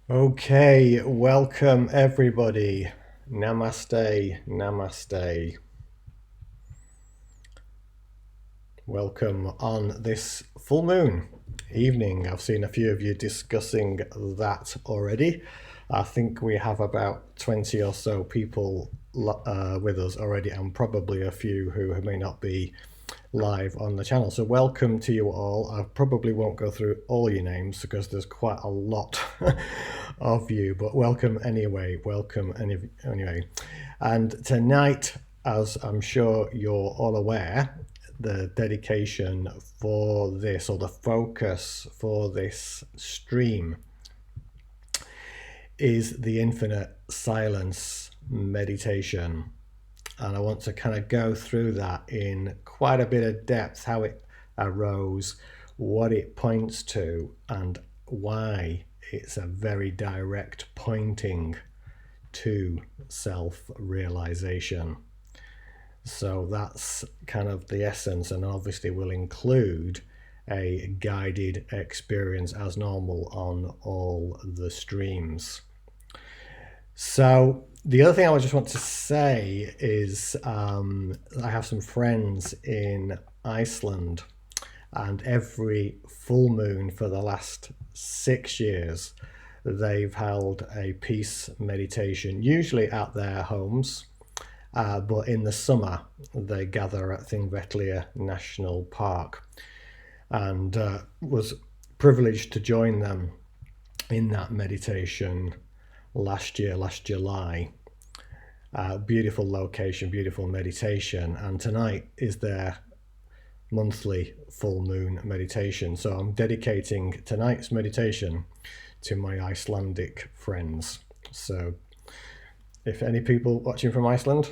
Okay, welcome everybody. Namaste, namaste. Welcome on this full moon evening. I've seen a few of you discussing that already. I think we have about 20 or so people with us already, and probably a few who may not be live on the channel. So welcome to you all. I probably won't go through all your names because there's quite a lot of you, but welcome anyway. Anyway. And tonight, as I'm sure you're all aware, the dedication for this, or the focus for this stream, is the infinite silence meditation. And I want to kind of go through that in quite a bit of depth, how it arose, what it points to, and why it's a very direct pointing to self-realization. So that's kind of the essence, and obviously will include a guided experience as normal on all the streams. So the other thing I just want to say is I have some friends in Iceland, and every full moon for the last 6 years, they've held a peace meditation, usually at their homes, but in the summer they gather at Thingvellir National Park, and was privileged to join them in that meditation last July. Beautiful location, beautiful meditation, and tonight is their monthly full moon meditation. So I'm dedicating tonight's meditation to my Icelandic friends. So if any people watching from Iceland,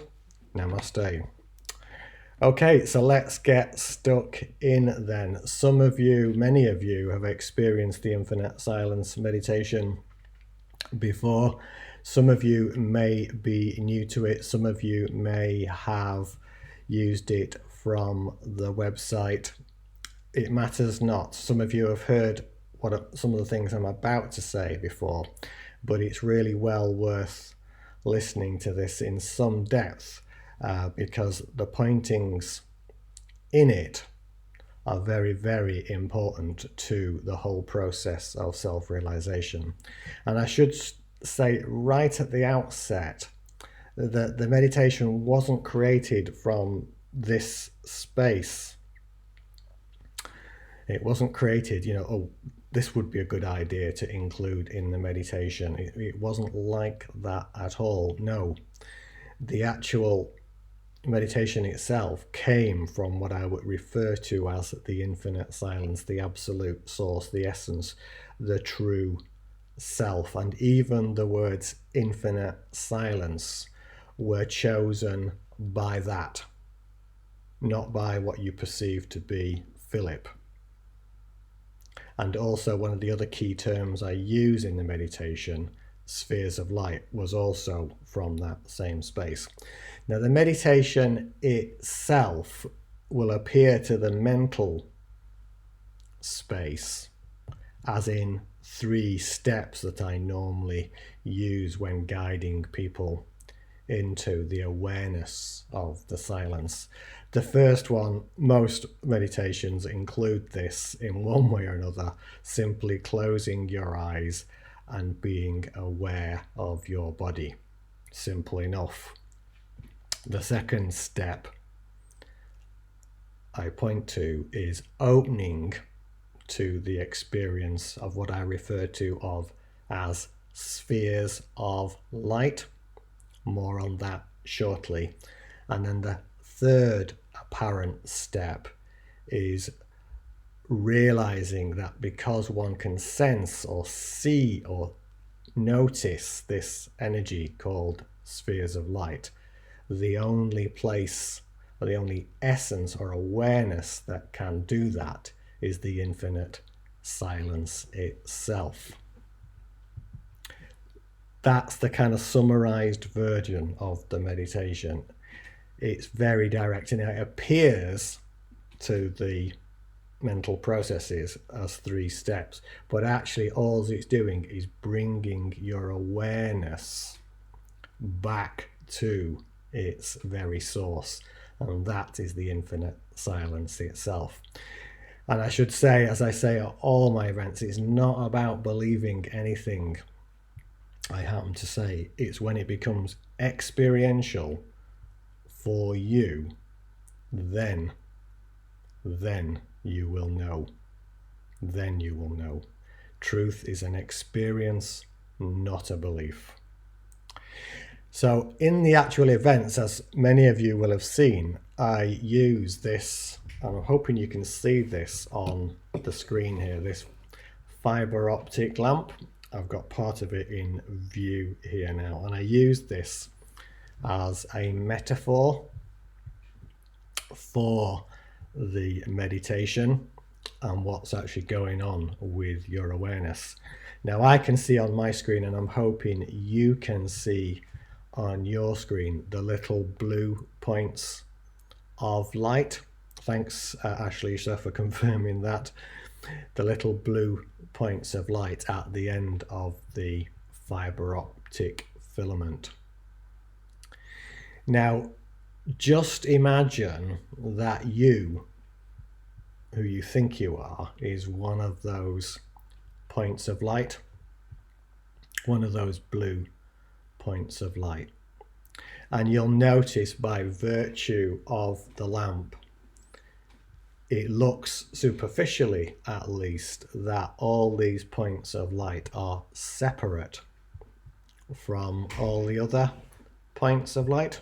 namaste. Okay, so let's get stuck in then. Many of you have experienced the infinite silence meditation before. Some of you may be new to it. Some of you may have used it from the website. It matters not. Some of you have heard some of the things I'm about to say before, but it's really well worth listening to this in some depth because the pointings in it are very, very important to the whole process of self-realization. And I should say right at the outset that the meditation wasn't created from this space. It wasn't created, oh, this would be a good idea to include in the meditation. It wasn't like that at all. No, the actual meditation itself came from what I would refer to as the infinite silence, the absolute source, the essence, the true self. And even the words infinite silence were chosen by that, not by what you perceive to be Philip. And also one of the other key terms I use in the meditation, spheres of light, was also from that same space. Now the meditation itself will appear to the mental space as in 3 steps that I normally use when guiding people into the awareness of the silence. The first one, most meditations include this in one way or another, simply closing your eyes and being aware of your body. Simple enough. The second step I point to is opening to the experience of what I refer to as spheres of light. More on that shortly. And then the third apparent step is realizing that because one can sense or see or notice this energy called spheres of light, the only place or the only essence or awareness that can do that is the infinite silence itself. That's the kind of summarized version of the meditation. It's very direct and it appears to the mental processes as 3 steps, but actually all it's doing is bringing your awareness back to its very source, and that is the infinite silence itself. And I should say, as I say at all my events, it's not about believing anything I happen to say. It's when it becomes experiential for you, then you will know. Then you will know. Truth is an experience, not a belief. So in the actual events, as many of you will have seen, I use this, and I'm hoping you can see this on the screen here, this fiber optic lamp. I've got part of it in view here now, and I use this as a metaphor for the meditation and what's actually going on with your awareness. Now I can see on my screen, and I'm hoping you can see on your screen, the little blue points of light. Thanks, Ashley, for confirming that. The little blue points of light at the end of the fiber optic filament. Now, just imagine that you, who you think you are, is one of those points of light, one of those blue points of light. And you'll notice, by virtue of the lamp, it looks superficially at least that all these points of light are separate from all the other points of light.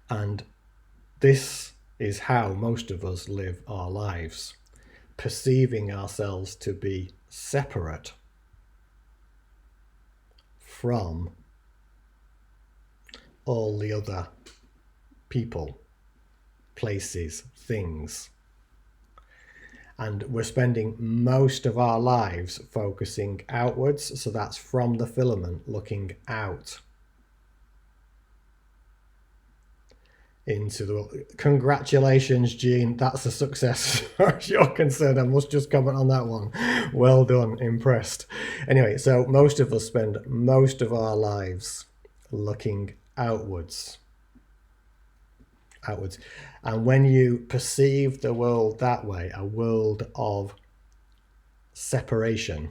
And this is how most of us live our lives, perceiving ourselves to be separate from all the other people, places, things. And we're spending most of our lives focusing outwards, so that's from the filament looking out into the world. Congratulations, Jean, that's a success as far as you're concerned. I must just comment on that one. Well done, impressed. Anyway, so most of us spend most of our lives looking outwards. And when you perceive the world that way, a world of separation,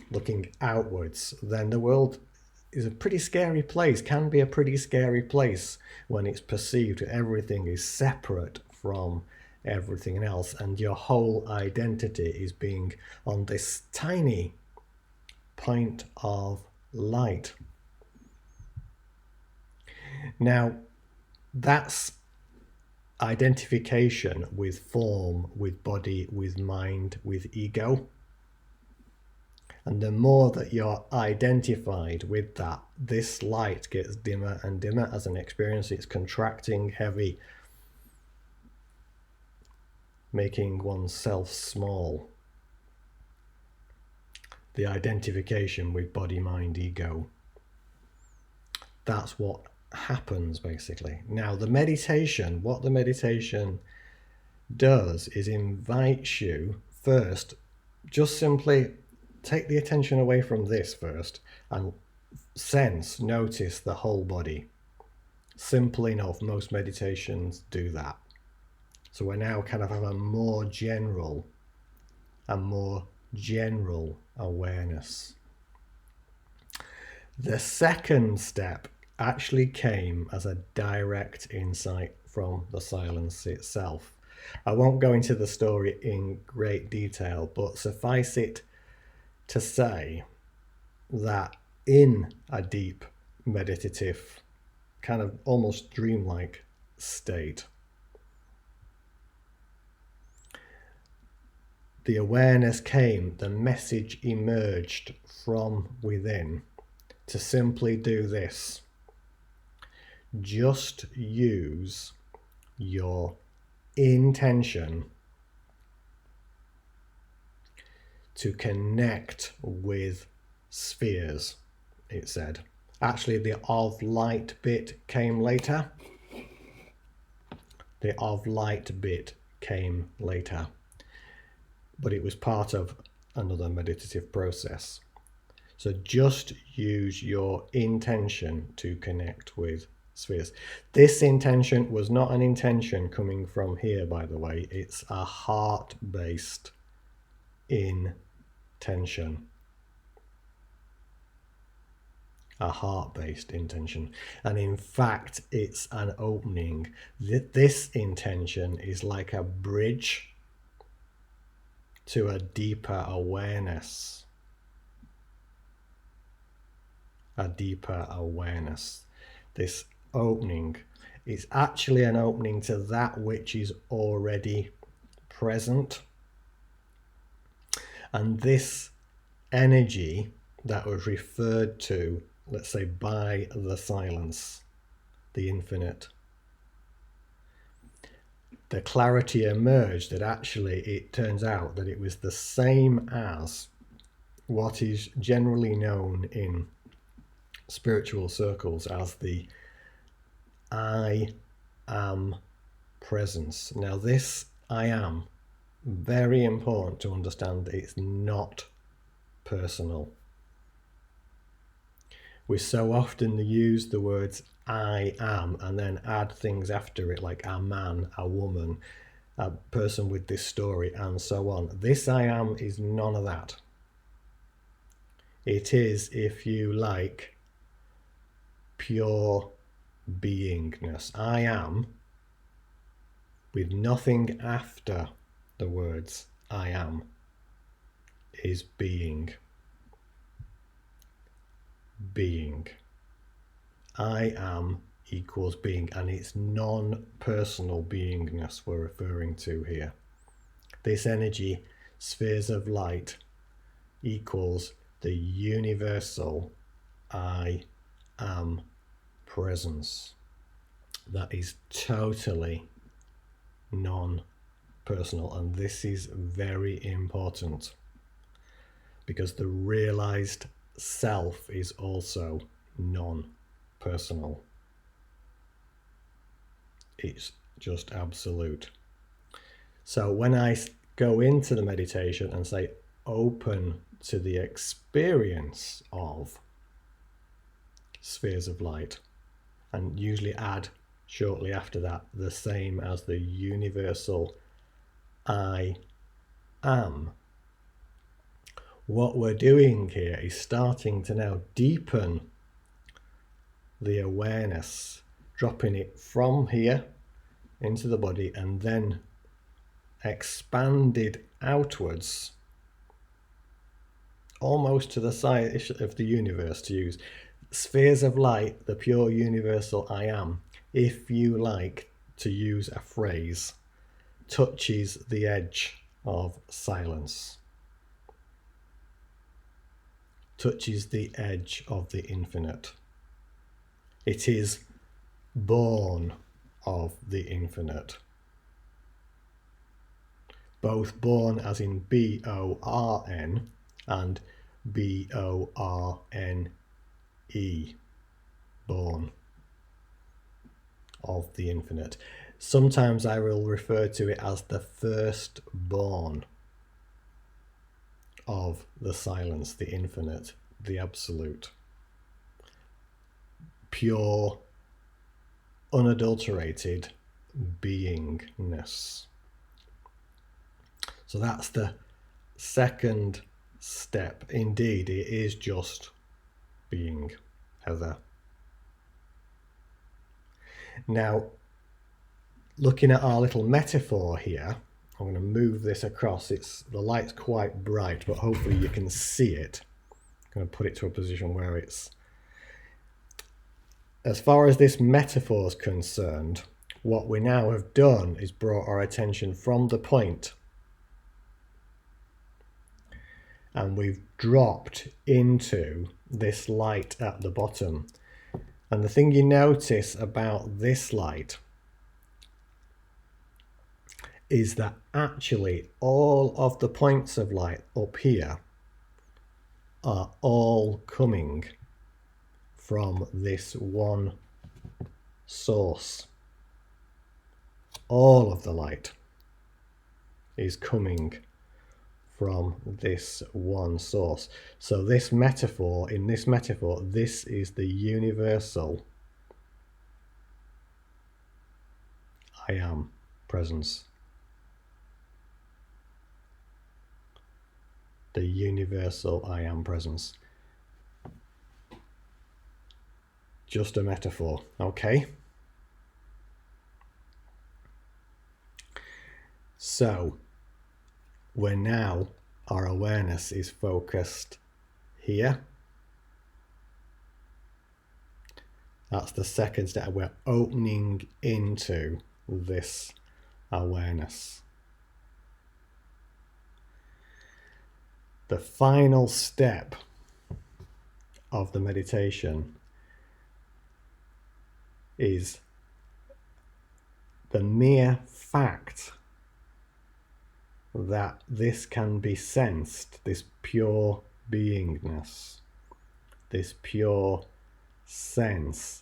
looking outwards, then the world is a pretty scary place, can be a pretty scary place when it's perceived that everything is separate from everything else, and your whole identity is being on this tiny point of light. Now, that's identification with form, with body, with mind, with ego. And the more that you're identified with that, this light gets dimmer and dimmer as an experience. It's contracting, heavy, making oneself small. The identification with body, mind, ego. That's what happens, basically. Now, the meditation, what the meditation does is invites you first, just simply take the attention away from this first and notice the whole body. Simple enough, most meditations do that. So we're now kind of have a more general awareness. The second step actually came as a direct insight from the silence itself. I won't go into the story in great detail, but suffice it to say that in a deep meditative, kind of almost dreamlike state, the awareness came, the message emerged from within to simply do this. Just use your intention to connect with spheres, it said. Actually, the of light bit came later. The of light bit came later, but it was part of another meditative process. So just use your intention to connect with spheres. This intention was not an intention coming from here, by the way. It's a heart-based intention. A heart-based intention. And in fact, it's an opening. This intention is like a bridge to a deeper awareness. A deeper awareness. This opening is actually an opening to that which is already present. And this energy that was referred to, let's say, by the silence, the infinite, the clarity emerged that actually it turns out that it was the same as what is generally known in spiritual circles as the I am presence. Now this I am, very important to understand that it's not personal. We so often use the words I am and then add things after it like a man, a woman, a person with this story, and so on. This I am is none of that. It is, if you like, pure beingness. I am, with nothing after the words I am, is being. Being. I am equals being, and it's non-personal beingness we're referring to here. This energy, spheres of light, equals the universal I am presence. That is totally non-personal, and this is very important because the realized self is also non-personal. It's just absolute. So when I go into the meditation and say open to the experience of spheres of light, and usually add shortly after that the same as the universal I am, what we're doing here is starting to now deepen the awareness, dropping it from here into the body and then expanded outwards, almost to the side of the universe, to use spheres of light, the pure universal I am, if you like to use a phrase, touches the edge of silence, touches the edge of the infinite. It is born of the infinite. Both born as in B-O-R-N and B-O-R-N-E, born of the infinite. Sometimes I will refer to it as the firstborn of the silence, the infinite, the absolute. Pure, unadulterated beingness. So that's the second step. Indeed, it is just being, Heather. Now, looking at our little metaphor here, I'm going to move this across. The light's quite bright, but hopefully you can see it. I'm going to put it to a position where it's... As far as this metaphor is concerned, what we now have done is brought our attention from the point and we've dropped into this light at the bottom. And the thing you notice about this light is that actually all of the points of light up here are all coming from this one source. All of the light. is coming from this one source. So this metaphor, this is the universal I am presence. The universal I am presence. Just a metaphor, okay? So our awareness is focused here. That's the second step. We're opening into this awareness. The final step of the meditation is the mere fact that this can be sensed, this pure beingness, this pure sense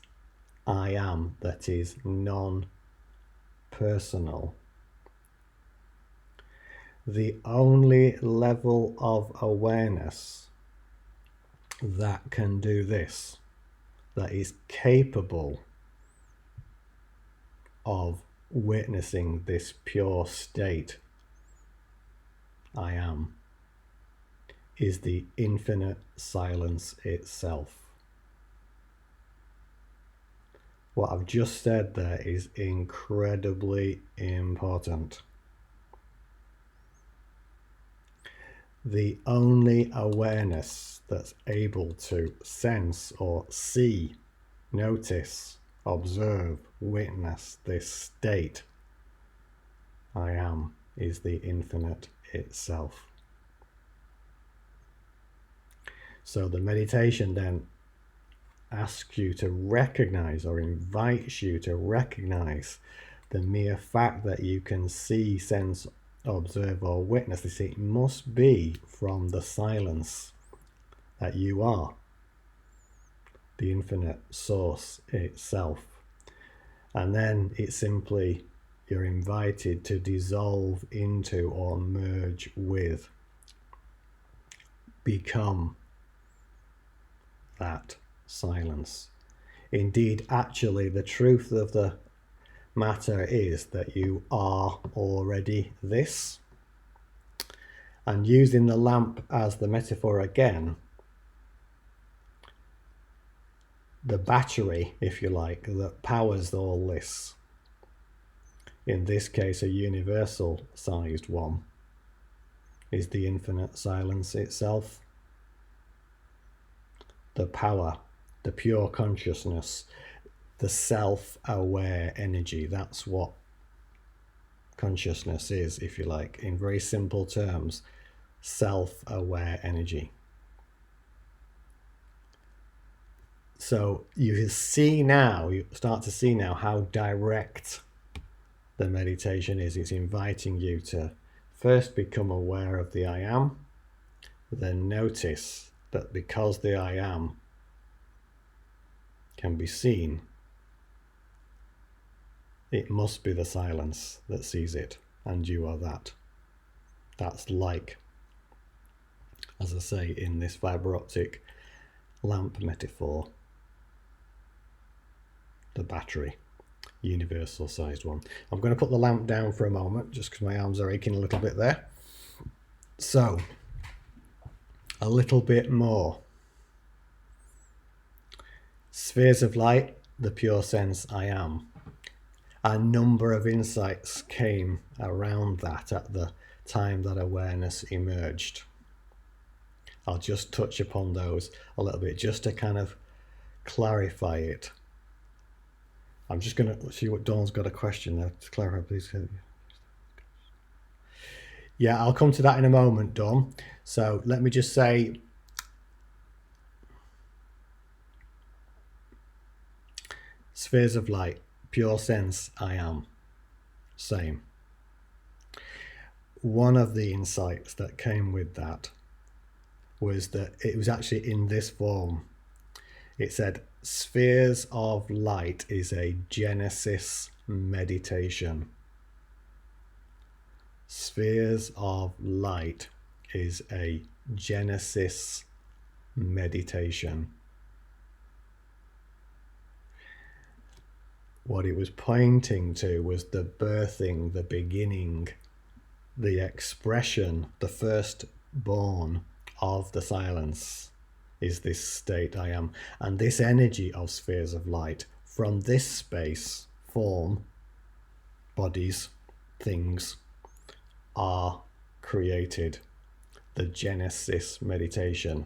I am that is non-personal. The only level of awareness that can do this, that is capable of witnessing this pure state I am, is the infinite silence itself. What I've just said there is incredibly important. The only awareness that's able to sense or see, notice, observe, witness this state I am is the infinite itself. So the meditation then asks you to recognize, or invites you to recognize, the mere fact that you can see, sense, observe or witness this. It must be from the silence that you are, the infinite source itself. And then it's simply, you're invited to dissolve into or merge with, become that silence. Indeed, actually, the truth of the matter is that you are already this. And using the lamp as the metaphor again, the battery, if you like, that powers all this, in this case a universal sized one, is the infinite silence itself. The power, the pure consciousness, the self-aware energy. That's what consciousness is, if you like, in very simple terms, self-aware energy. So you start to see now how direct the meditation is. It's inviting you to first become aware of the I am, then notice that because the I am can be seen, it must be the silence that sees it, and you are that. That's like, as I say in this fibre optic lamp metaphor, the battery, universal sized one. I'm going to put the lamp down for a moment just because my arms are aching a little bit there. So, a little bit more. Spheres of light, the pure sense I am. A number of insights came around that at the time that awareness emerged. I'll just touch upon those a little bit just to kind of clarify it. I'm just going to see what Dawn's got a question there to clarify, please. Yeah, I'll come to that in a moment, Dawn. So let me just say, spheres of light, pure sense I am, same. One of the insights that came with that was that it was actually in this form. It said, spheres of light is a Genesis meditation. Spheres of Light is a Genesis meditation. What it was pointing to was the birthing, the beginning, the expression, the firstborn of the silence is this state I am. And this energy of spheres of light from this space, form, bodies, things, are created. The Genesis meditation.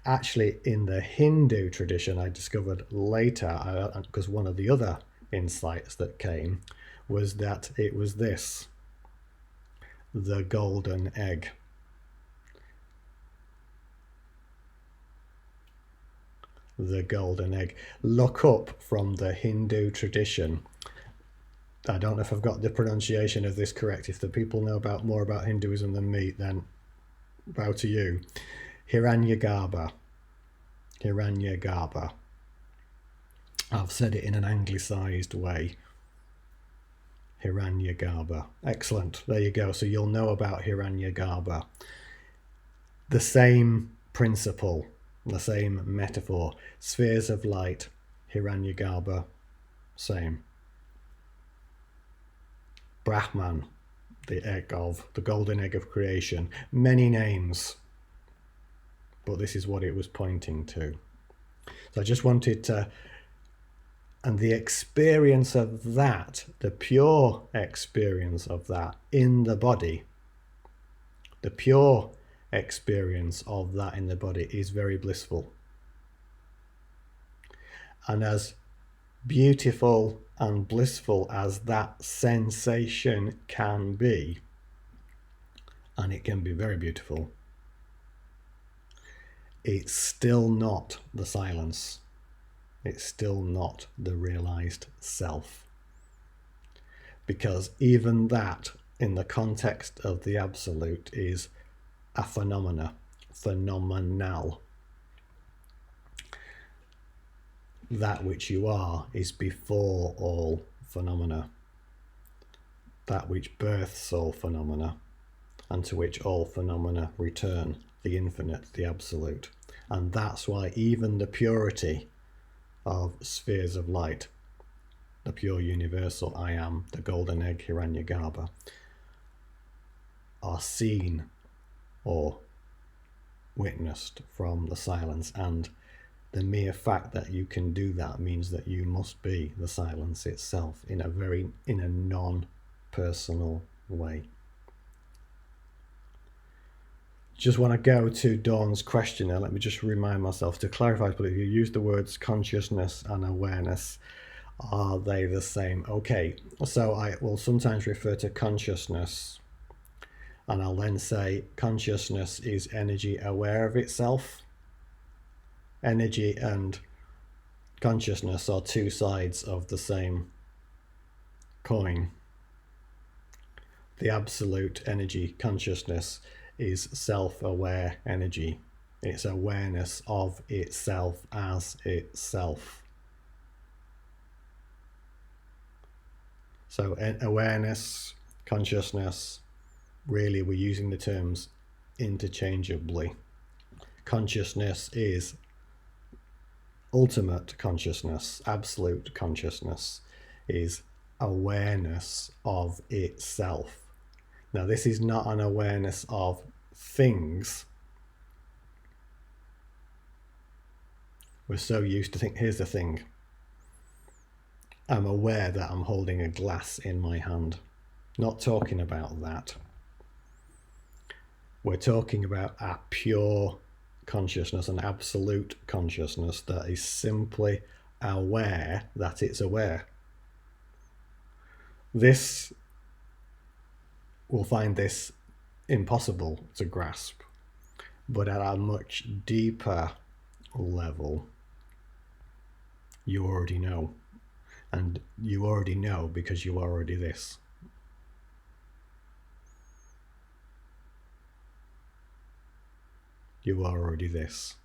Actually, in the Hindu tradition, I discovered later, because one of the other insights that came was that it was this, the golden egg. The golden egg. Look up from the Hindu tradition. I don't know if I've got the pronunciation of this correct. If the people know more about Hinduism than me, then bow to you. Hiranyagarbha. Hiranyagarbha. I've said it in an anglicised way. Hiranyagarbha. Excellent. There you go. So you'll know about Hiranyagarbha. The same principle, the same metaphor. Spheres of light, Hiranyagarbha, same. Brahman, the golden egg of creation. Many names, but this is what it was pointing to. So I just wanted to, and the experience of that, the pure experience of that in the body, the pure experience of that in the body is very blissful. And as beautiful and blissful as that sensation can be, and it can be very beautiful, it's still not the silence. It's still not the realized self. Because even that, in the context of the absolute, is a phenomenal. That which you are is before all phenomena. That which births all phenomena, and to which all phenomena return, the infinite, the absolute. And that's why even the purity of spheres of light, the pure universal I am, the golden egg Hiranyagarbha, are seen or witnessed from the silence. And the mere fact that you can do that means that you must be the silence itself in a non-personal way. Just want to go to Dawn's question now. Let me just remind myself to clarify, but if you use the words consciousness and awareness, are they the same? Okay, so I will sometimes refer to consciousness, and I'll then say consciousness is energy aware of itself. Energy and consciousness are two sides of the same coin. The absolute energy, consciousness, is self-aware energy. It's awareness of itself as itself. So awareness, consciousness, really we're using the terms interchangeably. Consciousness is ultimate consciousness, absolute consciousness is awareness of itself. Now, this is not an awareness of things. We're so used to think, here's the thing. I'm aware that I'm holding a glass in my hand. Not talking about that. We're talking about a pure consciousness, an absolute consciousness that is simply aware that it's aware. We'll find this impossible to grasp, but at a much deeper level, you already know. And you already know because you are already this. You are already this.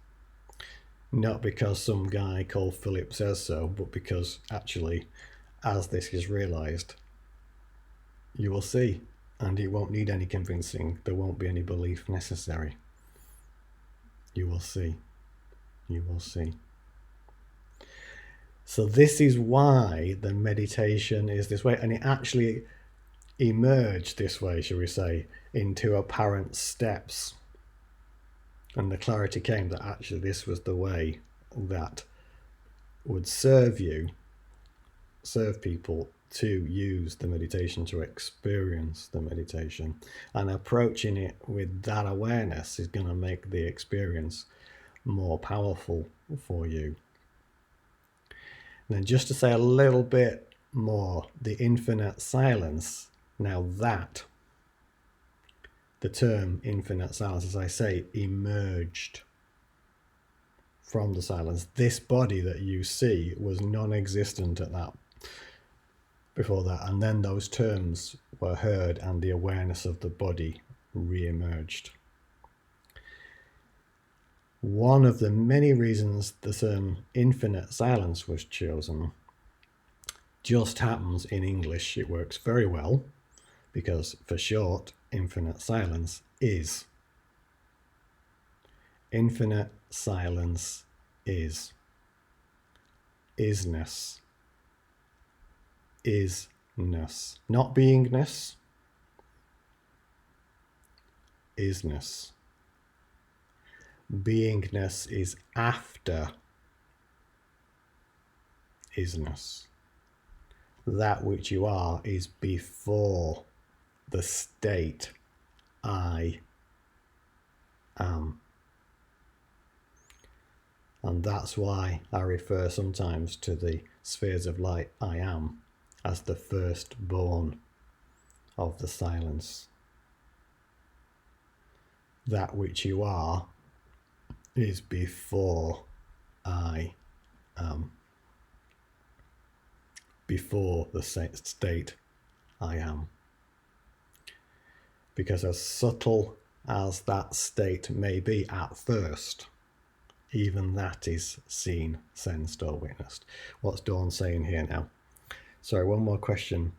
Not because some guy called Philip says so, but because actually, as this is realized, you will see. And it won't need any convincing. There won't be any belief necessary. You will see. You will see. So this is why the meditation is this way, and it actually emerged this way, shall we say, into apparent steps. And the clarity came that actually this was the way that would serve people to use the meditation, to experience the meditation. And approaching it with that awareness is going to make the experience more powerful for you. And then just to say a little bit more, the infinite silence, now that the term infinite silence, as I say, emerged from the silence. This body that you see was non-existent at that, before that, and then those terms were heard and the awareness of the body re-emerged. One of the many reasons the term infinite silence was chosen just happens in English. It works very well because, for short, infinite silence is. Infinite silence is. Isness. Isness. Not beingness. Isness. Beingness is after isness. That which you are is before the state I am. And that's why I refer sometimes to the spheres of light I am as the firstborn of the silence. That which you are is before I am. Before the state I am. Because as subtle as that state may be at first, even that is seen, sensed, or witnessed. What's Dawn saying here now? Sorry, one more question.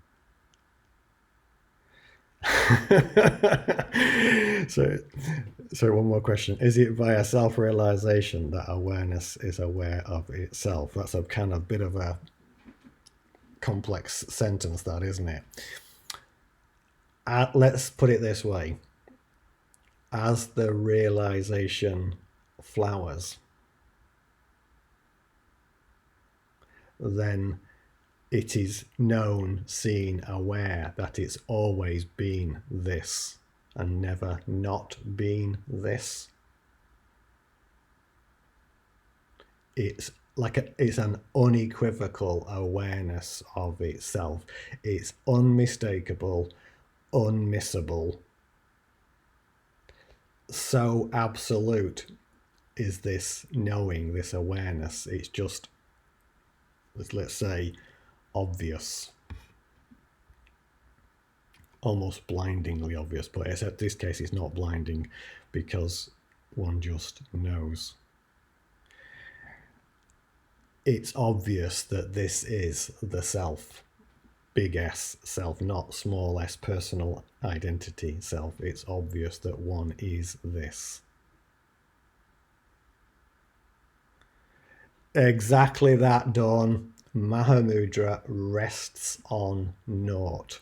So one more question. Is it via self-realization that awareness is aware of itself? That's a kind of bit of a complex sentence, that, isn't it? Let's put it this way. As the realization flowers, then it is known, seen, aware that it's always been this and never not been this. It's it's an unequivocal awareness of itself. It's unmistakable, unmissable. So absolute is this knowing, this awareness. It's just, let's say, obvious. Almost blindingly obvious, but except this case it's not blinding because one just knows. It's obvious that this is the self, big S self, not small s personal identity self. It's obvious that one is this. Exactly that, Dawn. Mahamudra rests on naught.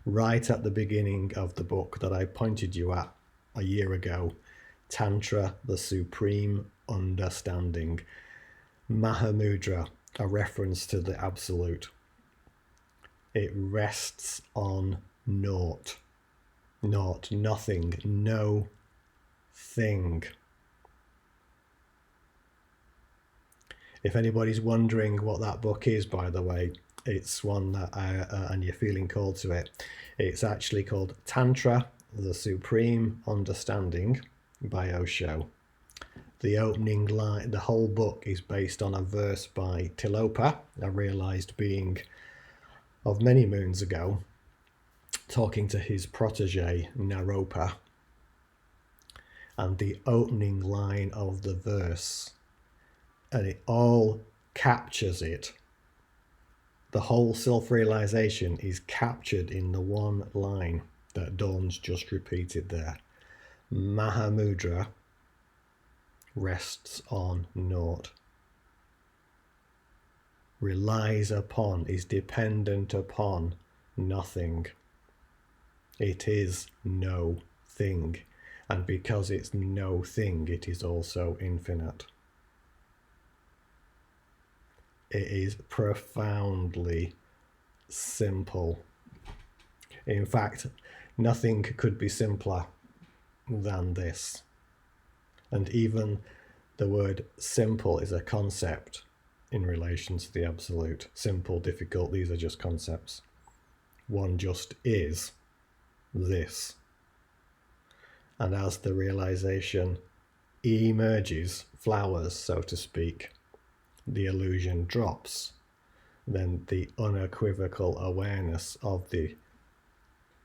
Right at the beginning of the book that I pointed you at a year ago, Tantra, the Supreme Understanding. Mahamudra, a reference to the Absolute. It rests on naught. Naught, nothing, no thing. If anybody's wondering what that book is, by the way, it's one that and you're feeling called to it. It's actually called Tantra, the Supreme Understanding by Osho. The opening line, the whole book is based on a verse by Tilopa, a realized being of many moons ago, talking to his protege, Naropa. And the opening line of the verse, and it all captures it. The whole self-realization is captured in the one line that Dawn's just repeated there. Mahamudra rests on naught. Relies upon, is dependent upon nothing. It is no thing. And because it's no thing, it is also infinite. It is profoundly simple. In fact, nothing could be simpler than this. And even the word simple is a concept in relation to the absolute. Simple, difficult, these are just concepts. One just is this. And as the realization emerges, flowers, so to speak, the illusion drops, then the unequivocal awareness of the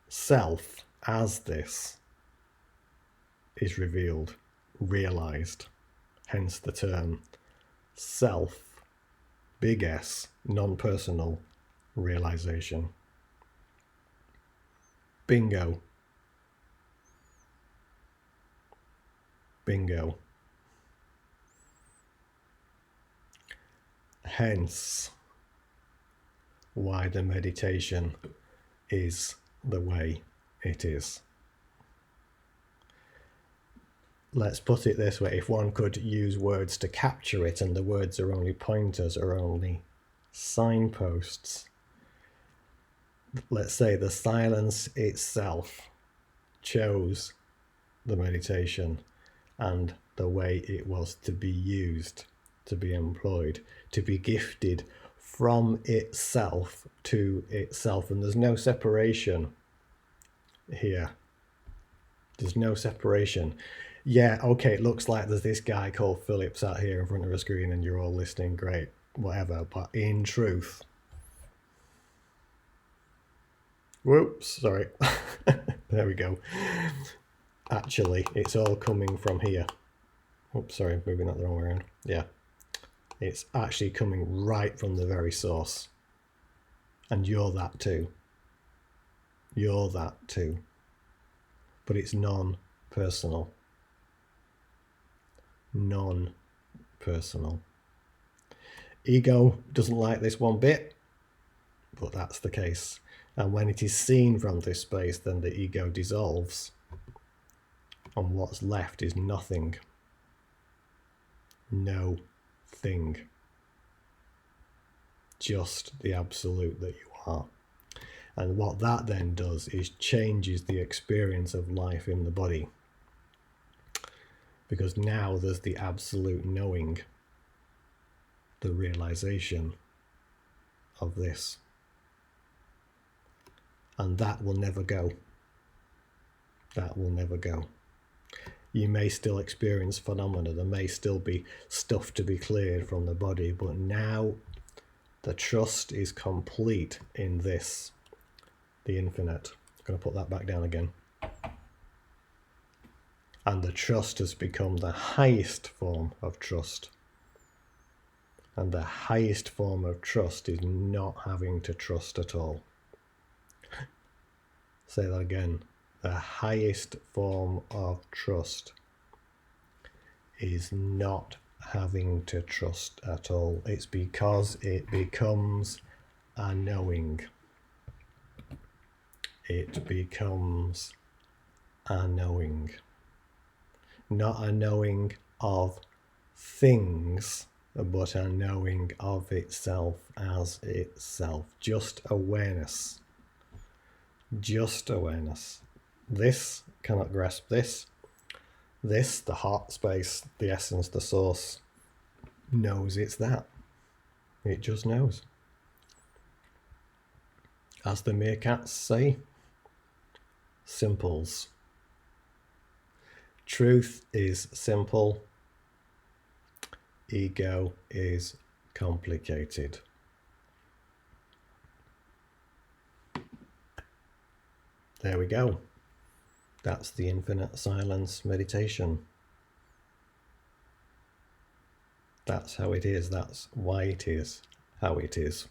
self as this is revealed, realized. Hence the term self, big S, non-personal realization. Bingo. Bingo. Hence why the meditation is the way it is. Let's put it this way, if one could use words to capture it, and the words are only pointers, are only signposts. Let's say the silence itself chose the meditation and the way it was to be used, to be employed, to be gifted from itself to itself. And there's no separation here. There's no separation. Yeah, okay, it looks like there's this guy called Philip sat here in front of a screen and you're all listening, great, whatever. But in truth, whoops, sorry. There we go. Actually, it's all coming from here. Oops, sorry, maybe not the wrong way around. Yeah. It's actually coming right from the very source. And you're that too. You're that too. But it's non-personal. Non-personal. Ego doesn't like this one bit, but that's the case. And when it is seen from this space, then the ego dissolves. And what's left is nothing. No thing. Just the absolute that you are. And what that then does is changes the experience of life in the body. Because now there's the absolute knowing, the realization of this. And that will never go. That will never go. You may still experience phenomena, there may still be stuff to be cleared from the body, but now the trust is complete in this, the infinite. I'm going to put that back down again. And the trust has become the highest form of trust. And the highest form of trust is not having to trust at all. Say that again. The highest form of trust is not having to trust at all. It's because it becomes a knowing. It becomes a knowing. Not a knowing of things, but a knowing of itself as itself. Just awareness. Just awareness. This cannot grasp this. This, the heart space, the essence, the source, knows it's that. It just knows. As the meerkats say, simples. Truth is simple. Ego is complicated. There we go. That's the infinite silence meditation. That's how it is. That's why it is how it is.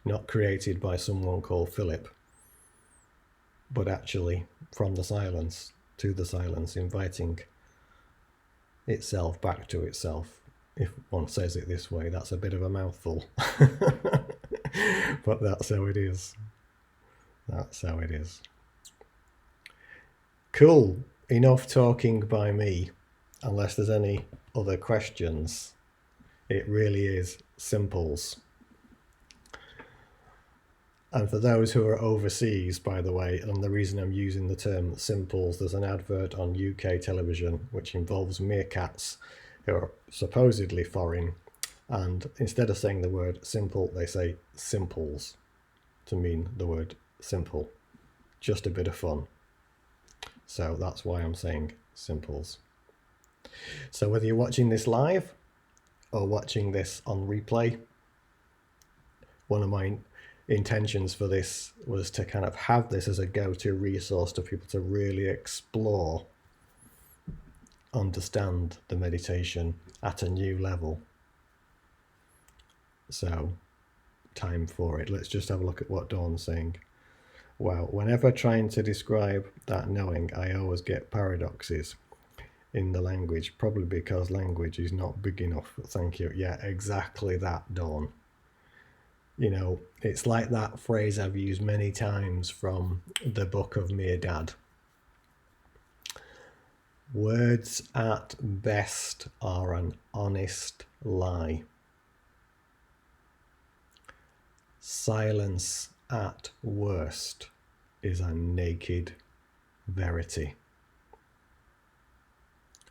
Not created by someone called Philip. but actually from the silence to the silence, inviting itself back to itself. If one says it this way, that's a bit of a mouthful. But that's how it is. That's how it is. Cool. Enough talking by me, unless there's any other questions. It really is simples. And for those who are overseas, by the way, and the reason I'm using the term simples, there's an advert on UK television which involves meerkats who are supposedly foreign, and instead of saying the word simple, they say simples to mean the word simple. Just a bit of fun. So that's why I'm saying simples. So whether you're watching this live or watching this on replay, one of my intentions for this was to kind of have this as a go-to resource to people to really explore, understand the meditation at a new level. So, time for it. Let's just have a look at what Dawn's saying. Wow, whenever trying to describe that knowing, I always get paradoxes in the language, probably because language is not big enough. Thank you. Yeah, exactly that, Dawn. You know, it's like that phrase I've used many times from the book of Mere Dad. Words at best are an honest lie. Silence at worst is a naked verity.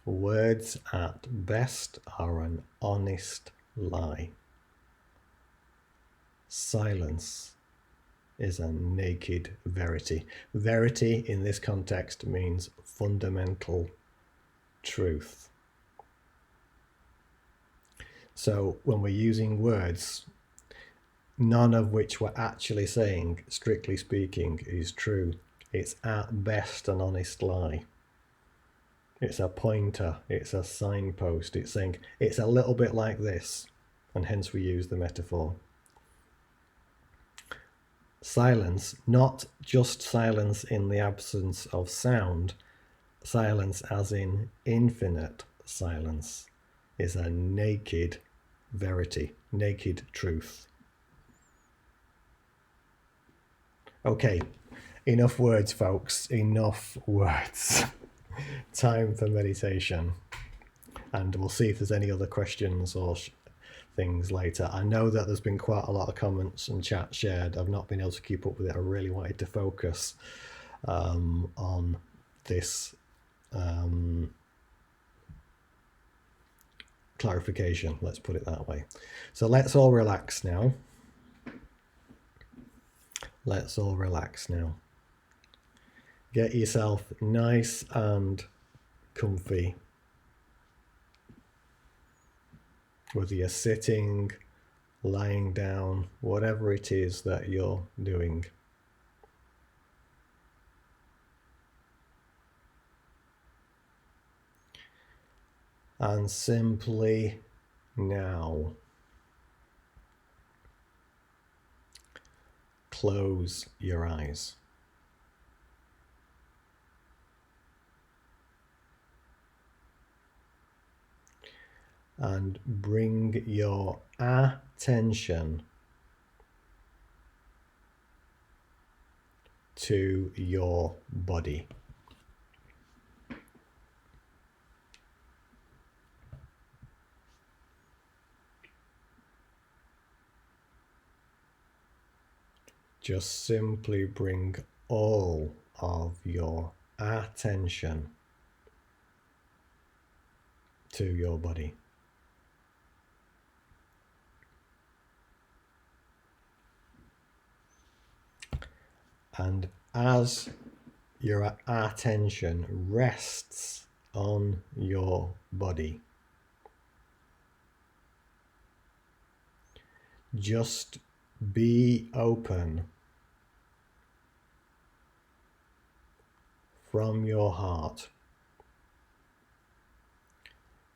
Words at best are an honest lie. Silence is a naked verity. Verity in this context means fundamental truth. So when we're using words, none of which we're actually saying, strictly speaking, is true. It's at best an honest lie. It's a pointer, it's a signpost, it's saying it's a little bit like this, and hence we use the metaphor. Silence, not just silence in the absence of sound, silence as in infinite silence, is a naked verity, naked truth. Okay, enough words, folks, enough words. Time for meditation. And we'll see if there's any other questions or things later. I know that there's been quite a lot of comments and chat shared. I've not been able to keep up with it. I really wanted to focus on this clarification, let's put it that way. So let's all relax now. Let's all relax now. Get yourself nice and comfy. Whether you're sitting, lying down, whatever it is that you're doing. And simply now, close your eyes. And bring your attention to your body. Just simply bring all of your attention to your body. And as your attention rests on your body, just be open from your heart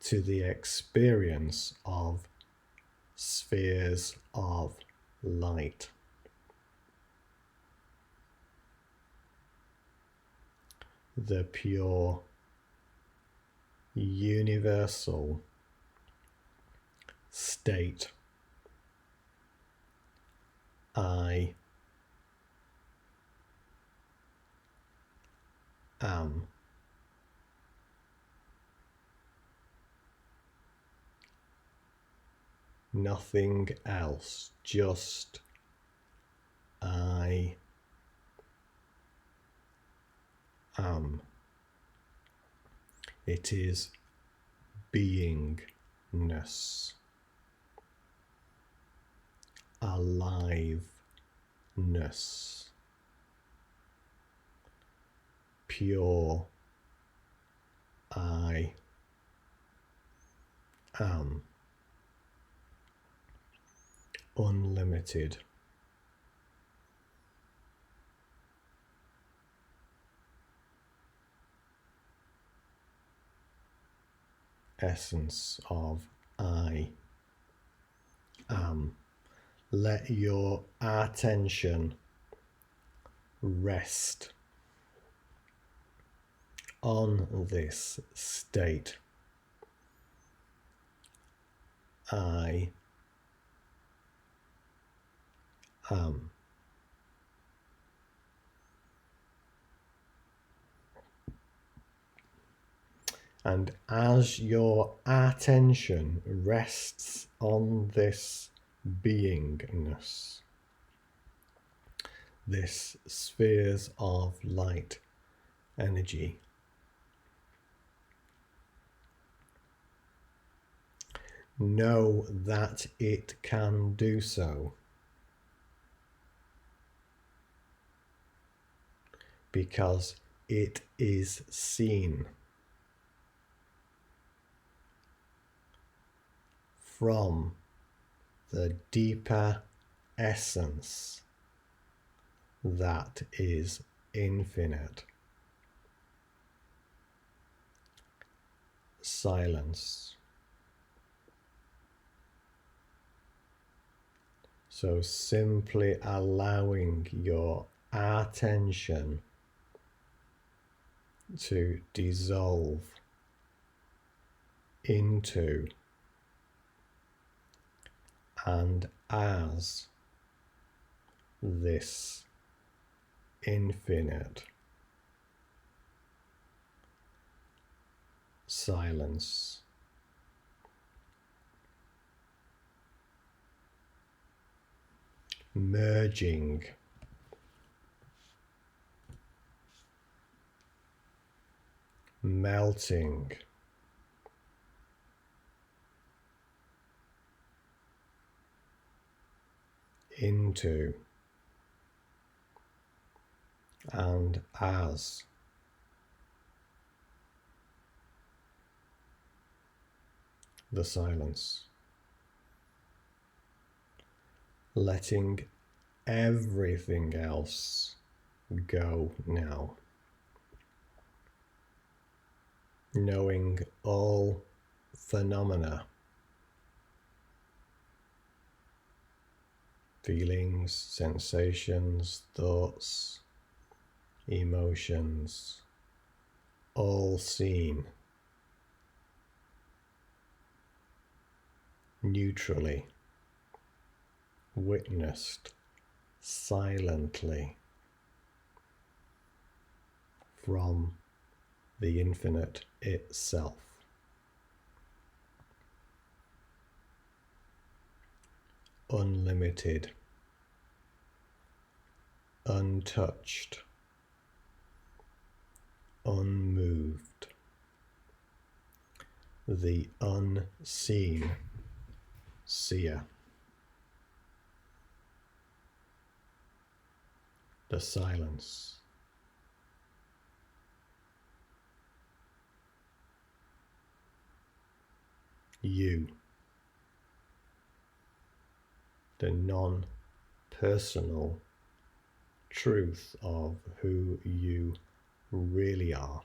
to the experience of spheres of light. the pure universal state I am. Nothing else, just I am. It is beingness, aliveness, pure I am, unlimited. Essence of I am. Let your attention rest on this state. I am. And as your attention rests on this beingness, this spheres of light energy, know that it can do so because it is seen from the deeper essence that is infinite. Silence. So simply allowing your attention to dissolve into and as this infinite silence. Merging melting into and as the silence, letting everything else go now, knowing all phenomena, feelings, sensations, thoughts, emotions, all seen neutrally, witnessed silently from the infinite itself. Unlimited, untouched, unmoved, the unseen seer, the silence, you, the non-personal truth of who you really are,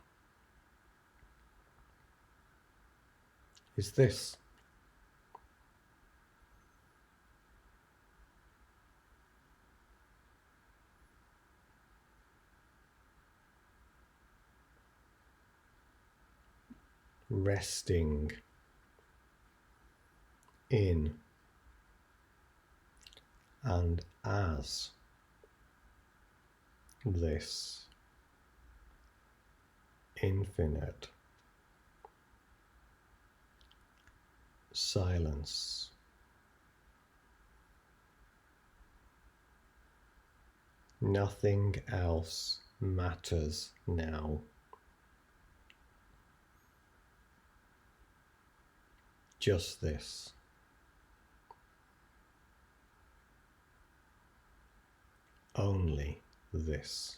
is this. resting in and as this infinite silence. Nothing else matters now. Just this. Only this.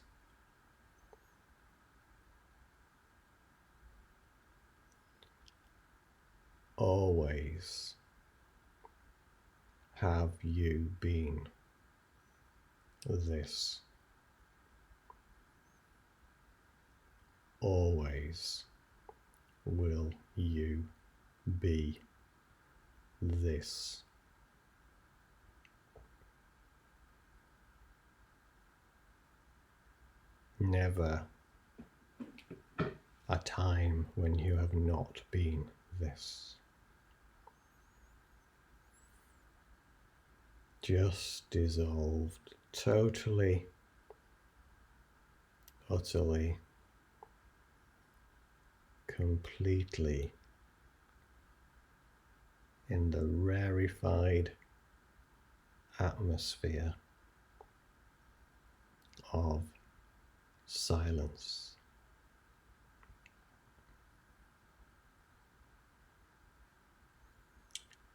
Always have you been this. Always will you be this. Never a time when you have not been this. Just dissolved totally, utterly, completely in the rarefied atmosphere of silence.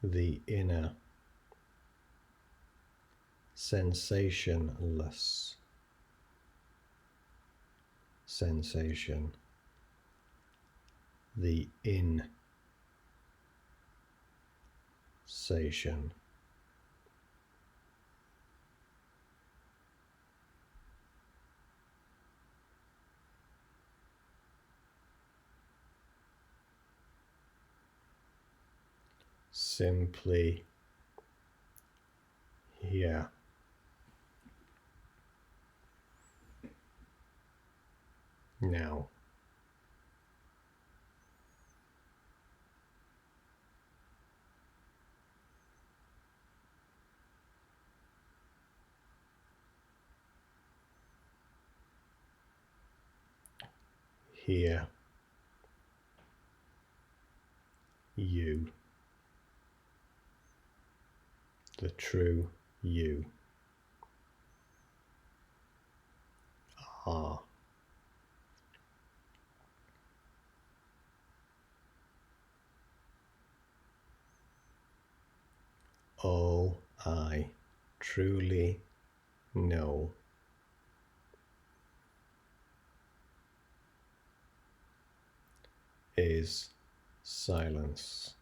The inner sensationless sensation, the insation, simply here. Now. Here. You. The true you are. All I truly know is silence.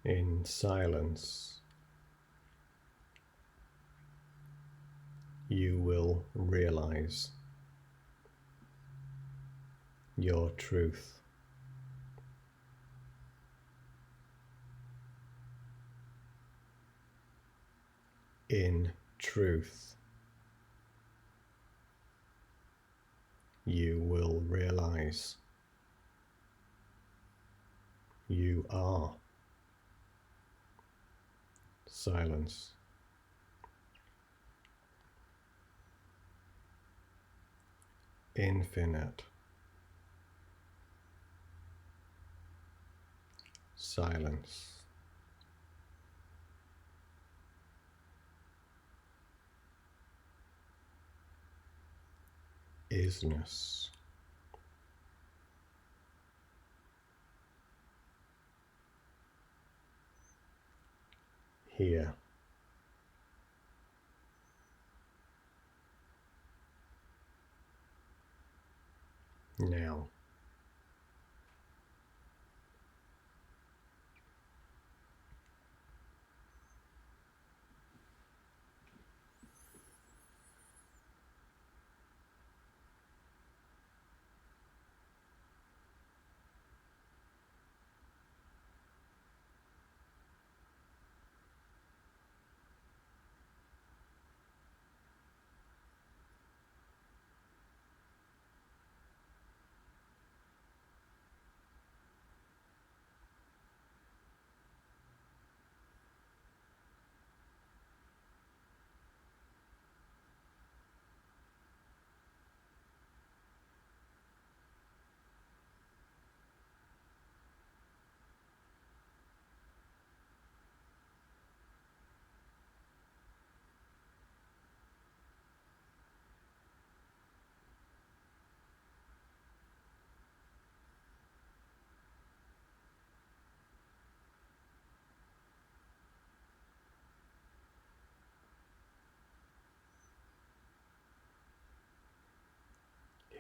In silence, you will realize your truth. In truth, you will realize you are silence. infinite silence. Isness. Here. Now.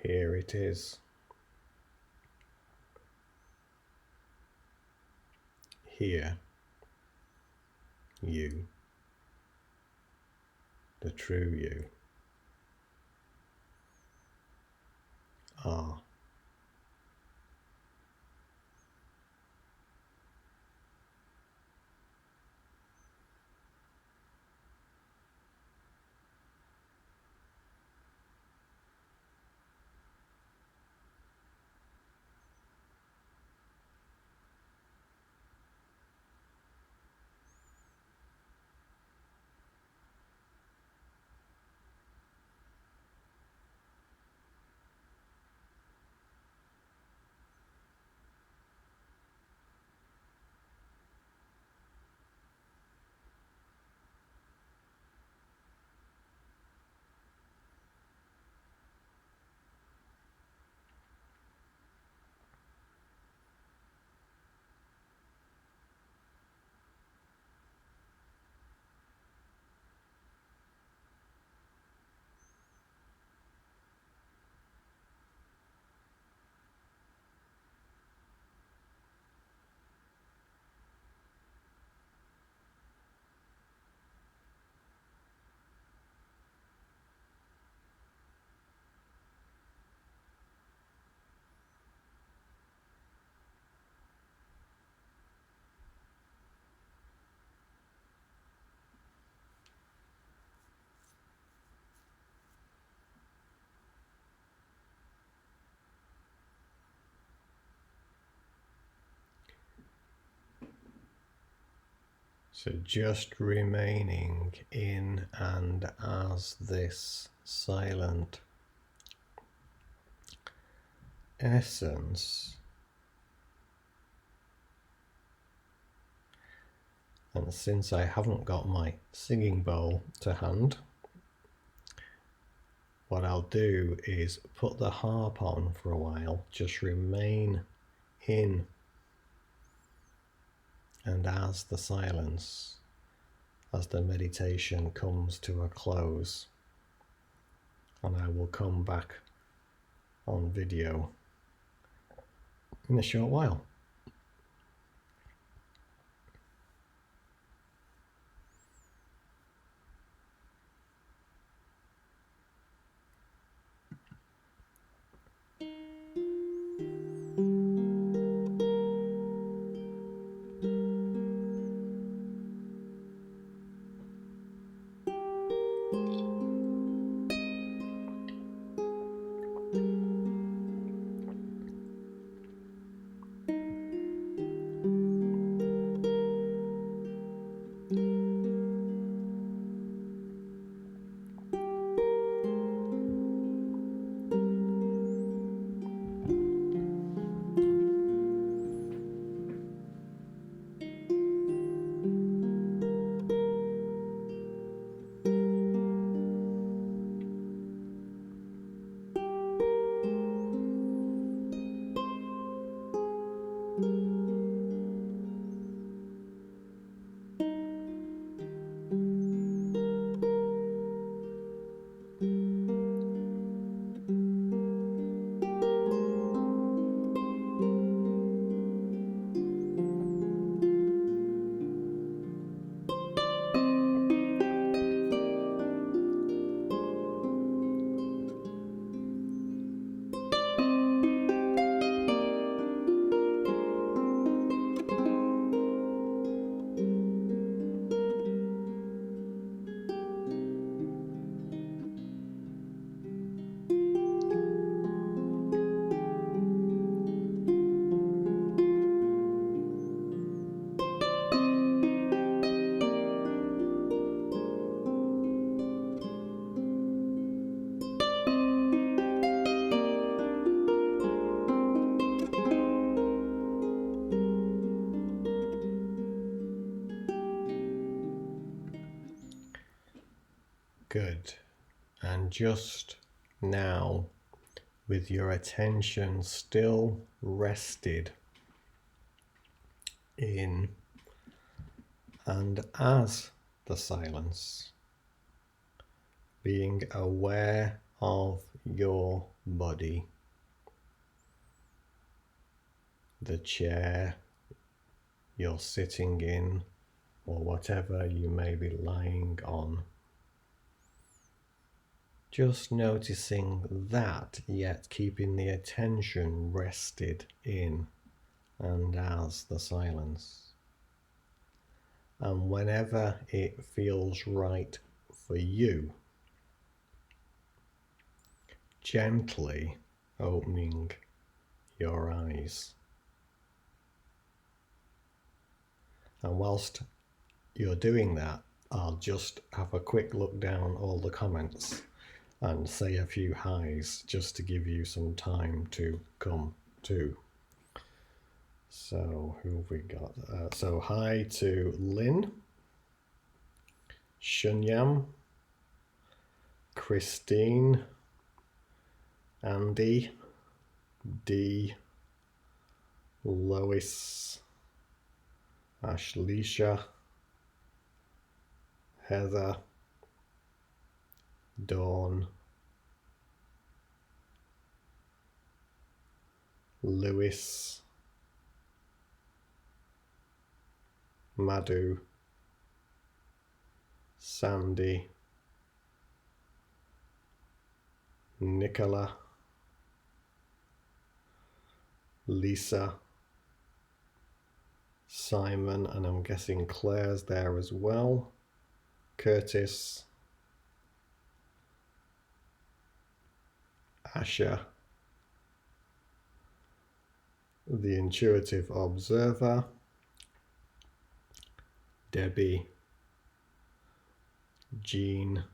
Here it is. Here, you, the true you, are. So just remaining in and as this silent essence. And since I haven't got my singing bowl to hand, what I'll do is put the harp on for a while, just remain in and as the silence, as the meditation comes to a close, and I will come back on video in a short while. Good. And just now, with your attention still rested in and as the silence, being aware of your body, the chair you're sitting in, or whatever you may be lying on. Just noticing that, yet keeping the attention rested in and as the silence. And whenever it feels right for you, gently opening your eyes. And whilst you're doing that, I'll just have a quick look down all the comments and say a few highs just to give you some time to come to. So who have we got? So hi to Lynn, Shunyam, Christine, Andy, Dee, Lois, Ashleisha, Heather, Dawn, Lewis, Madhu, Sandy, Nicola, Lisa, Simon, and I'm guessing Claire's there as well, Curtis, Asha, the Intuitive Observer, Debbie, Jean,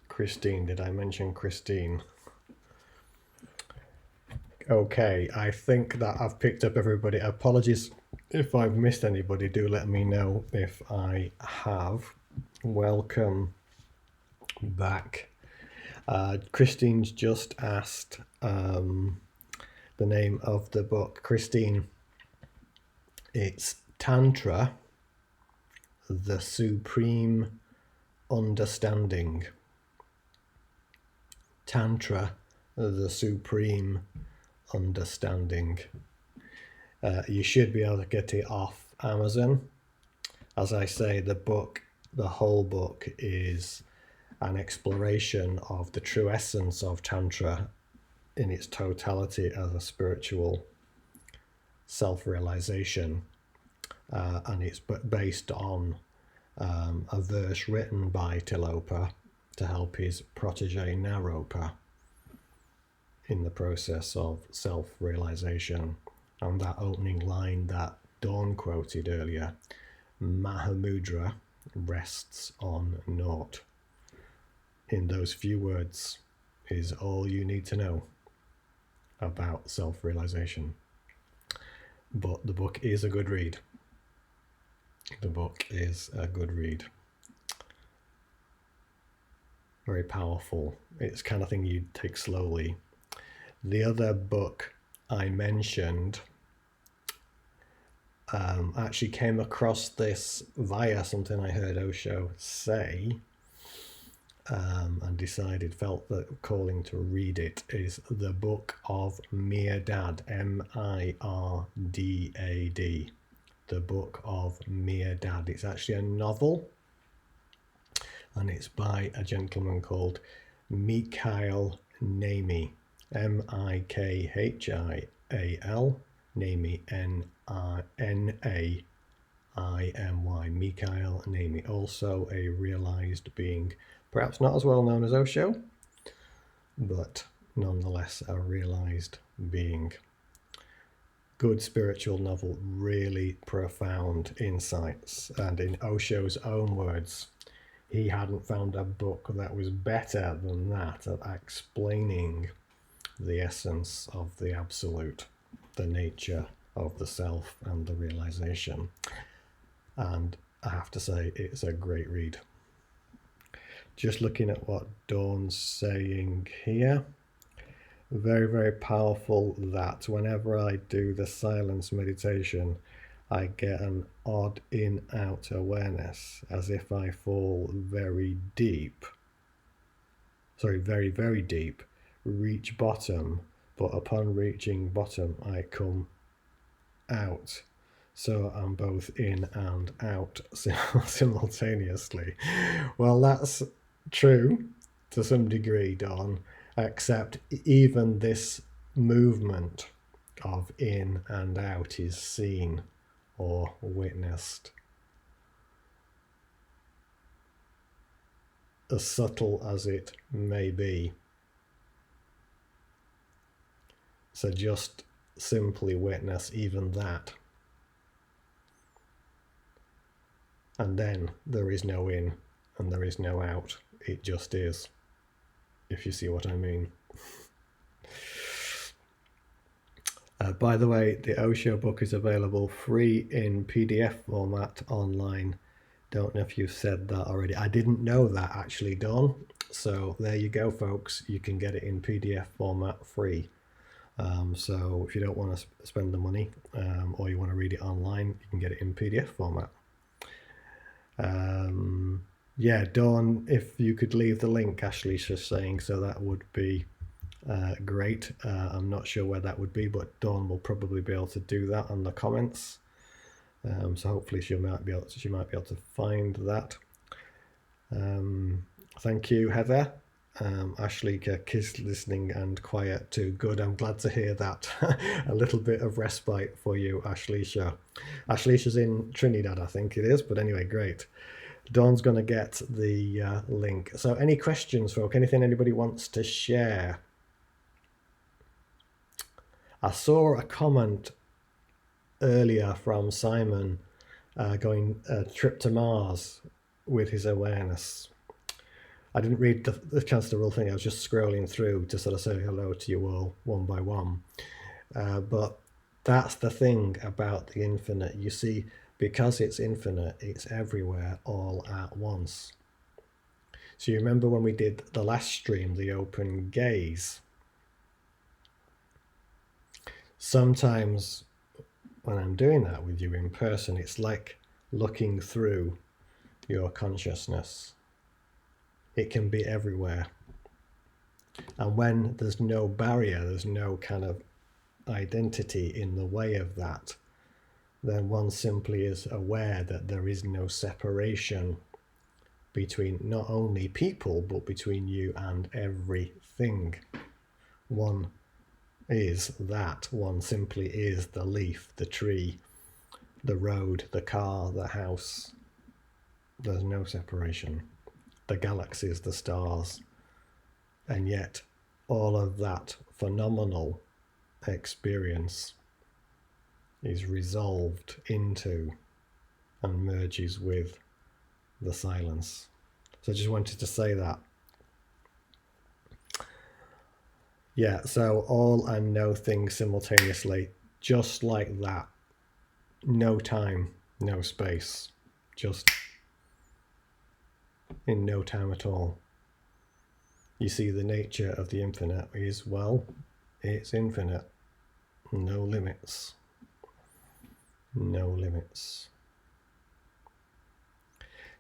Christine. Did I mention Christine? Okay, I think that I've picked up everybody. Apologies if I've missed anybody. Do let me know if I have. Welcome back. Christine's just asked the name of the book. Christine, it's Tantra, the Supreme Understanding. Tantra, the Supreme Understanding. You should be able to get it off Amazon. As I say, the whole book is an exploration of the true essence of Tantra in its totality as a spiritual self-realization. And it's based on a verse written by Tilopa to help his protege Naropa in the process of self-realization. And that opening line that Dawn quoted earlier, Mahamudra rests on naught. In those few words is all you need to know about self-realization. But the book is a good read. The book is a good read. Very powerful. It's the kind of thing you take slowly. The other book I mentioned, actually came across this via something I heard Osho say, and felt that calling to read it, is the Book of Mirdad, Mirdad. The Book of Mirdad. It's actually a novel, and it's by a gentleman called Mikhail Naimi, Mikhial, Naimi, Naimi, Mikhail Naimi, also a realized being Perhaps not as well known as Osho, but nonetheless a realized being. Good spiritual novel, really profound insights. And in Osho's own words, he hadn't found a book that was better than that at explaining the essence of the absolute, the nature of the self and the realization. And I have to say, it's a great read. Just looking at what Dawn's saying here, very, very powerful that whenever I do the silence meditation, I get an odd in-out awareness, as if I fall very deep. Sorry, very, very deep, reach bottom, but upon reaching bottom, I come out. So I'm both in and out simultaneously. Well, that's true to some degree, Dawn, except even this movement of in and out is seen or witnessed. As subtle as it may be. So just simply witness even that. And then there is no in and there is no out. It just is, if you see what I mean. By the way, the Osho book is available free in PDF format online. Don't know if you've said that already. I didn't know that actually, Dawn. So there you go, folks. You can get it in PDF format free. So if you don't want to spend the money or you want to read it online, you can get it in PDF format. Yeah, Dawn, if you could leave the link, Ashley's just saying, so that would be great. I'm not sure where that would be, but Dawn will probably be able to do that on the comments. So hopefully she might be able to find that. Thank you, Heather. Ashley is listening and quiet too. Good, I'm glad to hear that. A little bit of respite for you, Ashleisha. Ashleisha's in Trinidad, I think it is, but anyway, great. Dawn's going to get the link. So any questions, folk? Anything anybody wants to share? I saw a comment earlier from Simon going a trip to Mars with his awareness. I didn't read the Chance to Rule thing. I was just scrolling through to sort of say hello to you all one by one. But that's the thing about the infinite. You see, because it's infinite, it's everywhere all at once. So you remember when we did the last stream, the open gaze? Sometimes when I'm doing that with you in person, it's like looking through your consciousness. It can be everywhere. And when there's no barrier, there's no kind of identity in the way of that, then one simply is aware that there is no separation between not only people, but between you and everything. One is that. One simply is the leaf, the tree, the road, the car, the house. There's no separation. The galaxies, the stars, and yet all of that phenomenal experience is resolved into and merges with the silence. So I just wanted to say that. Yeah, so all and no things simultaneously, just like that. No time, no space, just in no time at all. You see, the nature of the infinite is, well, it's infinite. No limits. No limits.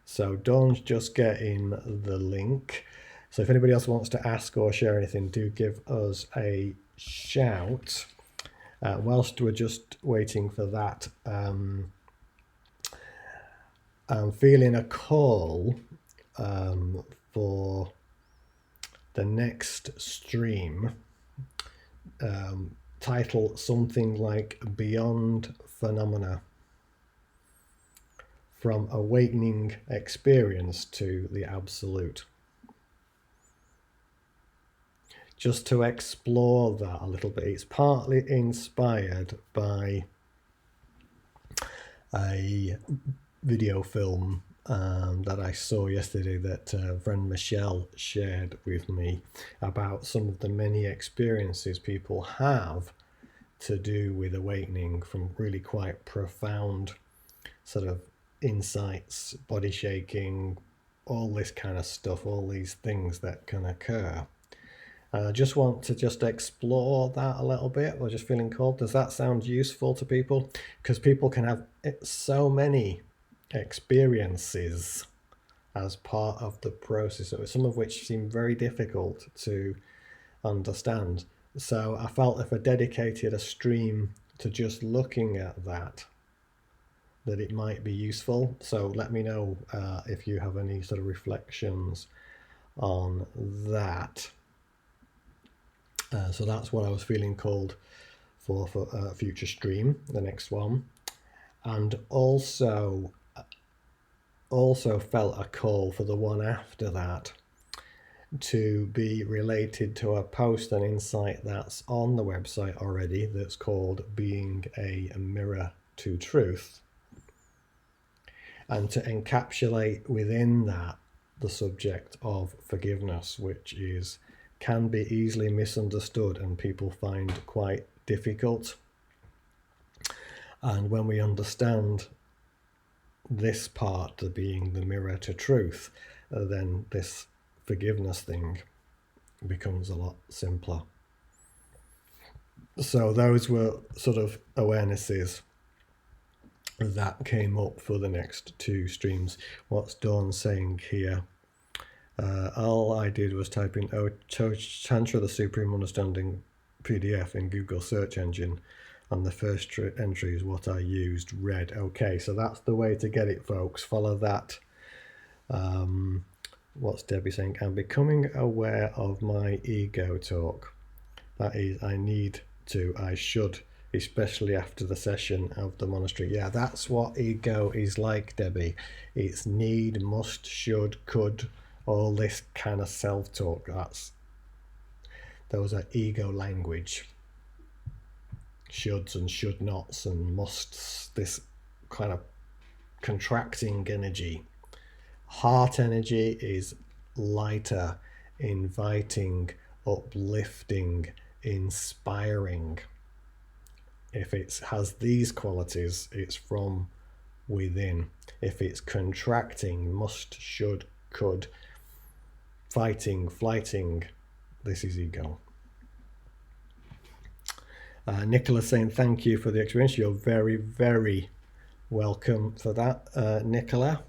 So Dawn's just getting the link. So if anybody else wants to ask or share anything, do give us a shout. Whilst we're just waiting for that, I'm feeling a call for the next stream, title something like Beyond Phenomena, from awakening experience to the absolute. just to explore that a little bit. It's partly inspired by a video film that I saw yesterday that friend Michelle shared with me about some of the many experiences people have to do with awakening, from really quite profound sort of insights, body shaking, all this kind of stuff, all these things that can occur. I just want to just explore that a little bit. We're just feeling called. Does that sound useful to people? Because people can have so many experiences as part of the process, some of which seem very difficult to understand. So I felt if I dedicated a stream to just looking at that it might be useful. So let me know if you have any sort of reflections on that. So that's what I was feeling called for future stream, the next one. And also felt a call for the one after that to be related to a post and insight that's on the website already, that's called Being a Mirror to Truth, and to encapsulate within that the subject of forgiveness, which can be easily misunderstood and people find quite difficult. And when we understand this part, the being the mirror to truth, then this forgiveness thing becomes a lot simpler. So those were sort of awarenesses that came up for the next two streams. What's Dawn saying here? All I did was type in Tantra, the Supreme Understanding PDF in Google search engine, and the first entry is what I used, read. Okay, so that's the way to get it, folks. Follow that. What's Debbie saying? I'm becoming aware of my ego talk. That is, I should, especially after the session of the monastery. Yeah, that's what ego is like, Debbie. It's need, must, should, could, all this kind of self-talk. Those are ego language. Shoulds and should nots and musts, this kind of contracting energy. Heart energy is lighter, inviting, uplifting, inspiring. If it has these qualities, it's from within. If it's contracting, must, should, could, fighting, flighting, this is ego. Nicola saying thank you for the experience. You're very, very welcome for that, Nicola.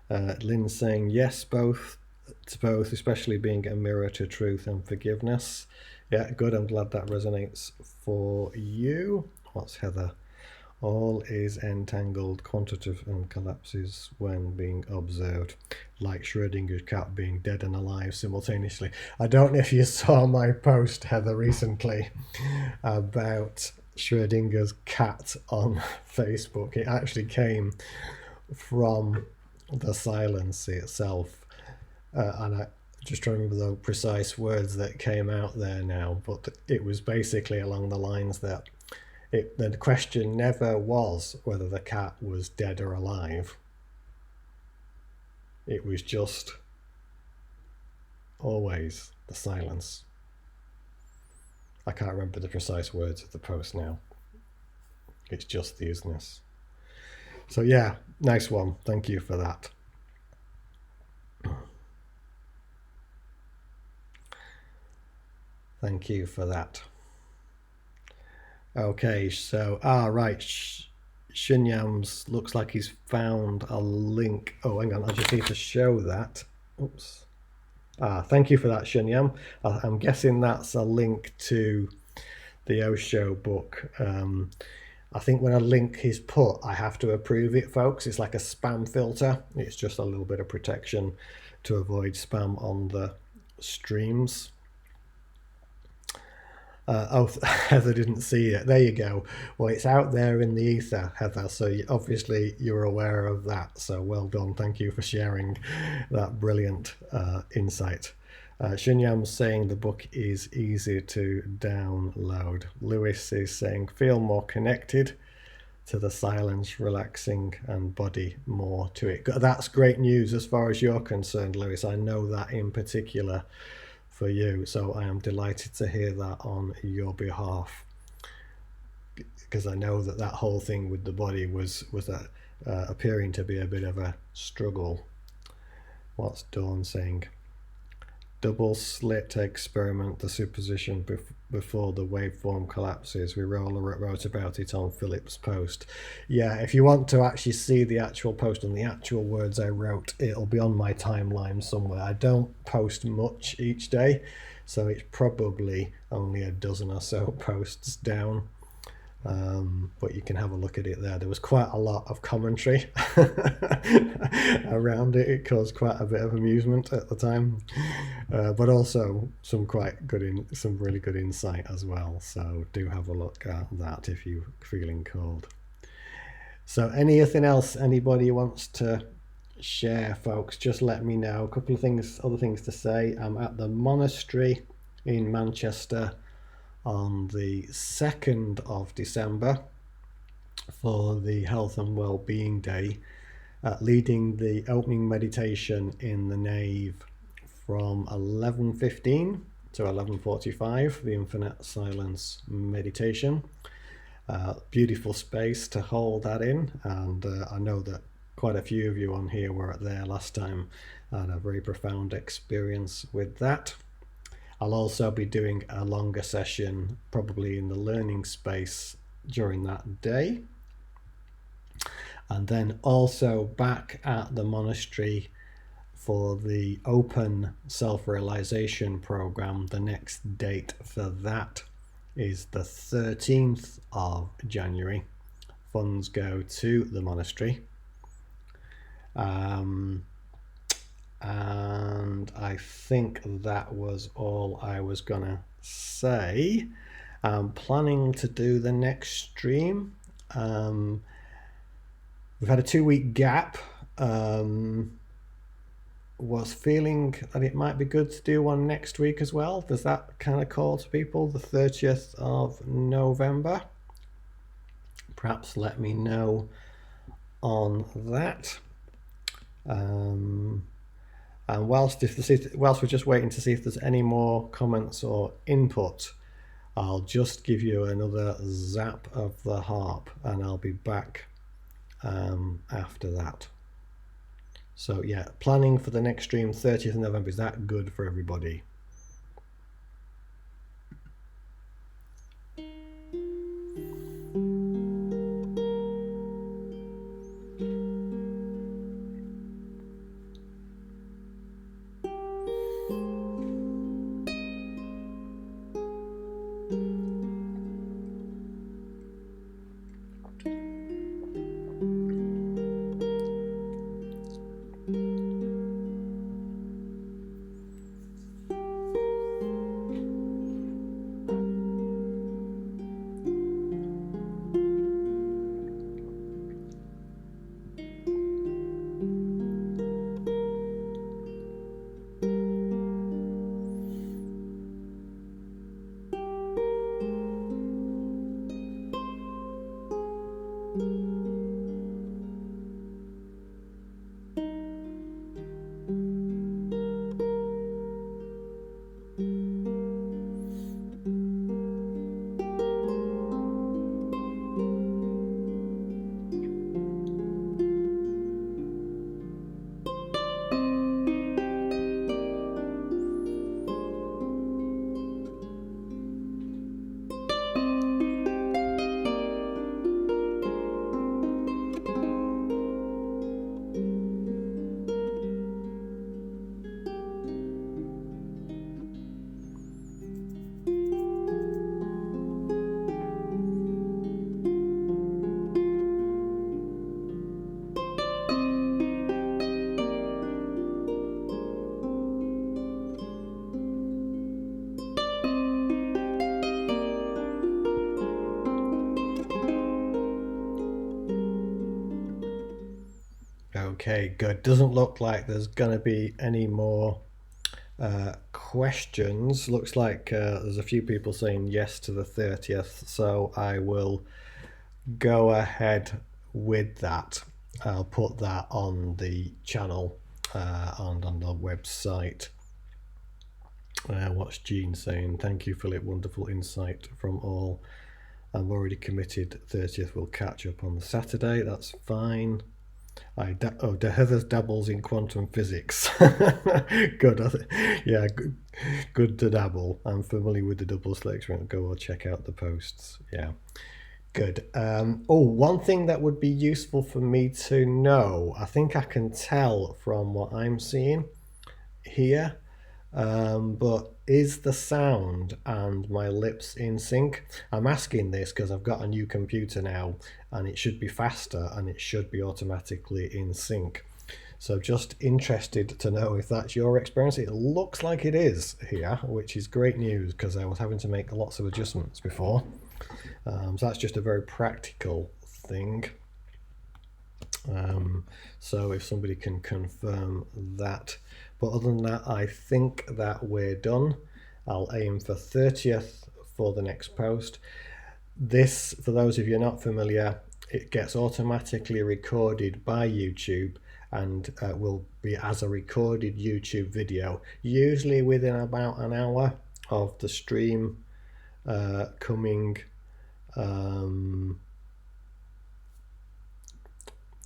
Lynn saying yes, both, especially being a mirror to truth and forgiveness. Yeah, good. I'm glad that resonates for you. What's Heather? All is entangled, quantitative, and collapses when being observed, like Schrodinger's cat being dead and alive simultaneously. I don't know if you saw my post, Heather, recently about Schrodinger's cat on Facebook. It actually came from the silence itself, and I just trying to remember the precise words that came out there now, but it was basically along the lines that the question never was whether the cat was dead or alive. It was just always the silence. I can't remember the precise words of the post now. It's just the isness. So yeah, nice one. Thank you for that. Thank you for that. Okay, so, right, Shinyams looks like he's found a link. Oh, hang on, I just need to show that. Oops. Thank you for that, Shinyam. I'm guessing that's a link to the Osho book. I think when a link is put, I have to approve it, folks. It's like a spam filter. It's just a little bit of protection to avoid spam on the streams. Heather didn't see it. There you go. Well, it's out there in the ether, Heather, so obviously you're aware of that. So well done. Thank you for sharing that brilliant insight. Shunyam's saying the book is easy to download. Lewis is saying feel more connected to the silence, relaxing, and body more to it. That's great news as far as you're concerned, Lewis. I know that in particular for you, so I am delighted to hear that on your behalf, because I know that whole thing with the body was appearing to be a bit of a struggle. What's Dawn saying? Double slit experiment, the supposition before the waveform collapses. We wrote about it on Philip's post. Yeah, if you want to actually see the actual post and the actual words I wrote, it'll be on my timeline somewhere. I don't post much each day, so it's probably only a dozen or so posts down. But you can have a look at it there. There was quite a lot of commentary around it. It caused quite a bit of amusement at the time, but also some really good insight as well. So do have a look at that if you're feeling called. So anything else anybody wants to share, folks, just let me know. A couple of other things to say. I'm at the monastery in Manchester on the 2nd of December for the Health and Wellbeing Day, leading the opening meditation in the nave from 11:15 to 11:45, the Infinite Silence meditation. Beautiful space to hold that in, and I know that quite a few of you on here were there last time and had a very profound experience with that. I'll also be doing a longer session, probably in the learning space during that day. And then also back at the monastery for the open Self Realisation program. The next date for that is the 13th of January. Funds go to the monastery. And I think that was all I was gonna say. I'm planning to do the next stream. We've had a 2-week gap. Was feeling that it might be good to do one next week as well. Does that kind of call to people? The 30th of November. Perhaps let me know on that. And whilst we're just waiting to see if there's any more comments or input, I'll just give you another zap of the harp and I'll be back after that. So yeah, planning for the next stream, 30th of November. Is that good for everybody? Okay, good. Doesn't look like there's going to be any more questions. Looks like there's a few people saying yes to the 30th, so I will go ahead with that. I'll put that on the channel and on the website. What's Jean saying? Thank you, Philip. Wonderful insight from all. I'm already committed. 30th will catch up on the Saturday. That's fine. Heather dabbles in quantum physics. Good. Yeah, good to dabble. I'm familiar with the double slit experiment. Go or check out the posts. Yeah. Good. One thing that would be useful for me to know, I think I can tell from what I'm seeing here, but is the sound and my lips in sync? I'm asking this because I've got a new computer now and it should be faster and it should be automatically in sync. So just interested to know if that's your experience. It looks like it is here, which is great news because I was having to make lots of adjustments before. So that's just a very practical thing. So if somebody can confirm that. But other than that, I think that we're done. I'll aim for 30th for the next post. This, for those of you not familiar, it gets automatically recorded by YouTube and will be as a recorded YouTube video, usually within about an hour of the stream coming.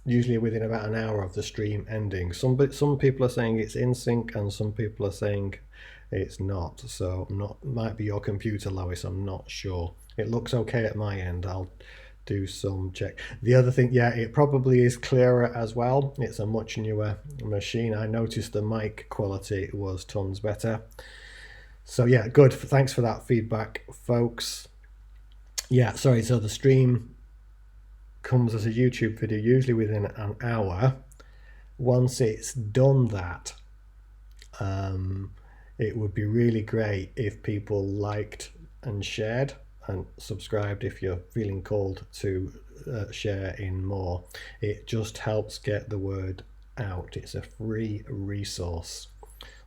Usually within about an hour of the stream ending. Some people are saying it's in sync and some people are saying it's not. So might be your computer, Lois, I'm not sure. It looks okay at my end. I'll do some check. The other thing, yeah, it probably is clearer as well. It's a much newer machine. I noticed the mic quality was tons better. So yeah, good. Thanks for that feedback, folks. Yeah, sorry, so the stream comes as a YouTube video usually within an hour. Once it's done that, it would be really great if people liked and shared and subscribed if you're feeling called to share in more. It just helps get the word out. It's a free resource.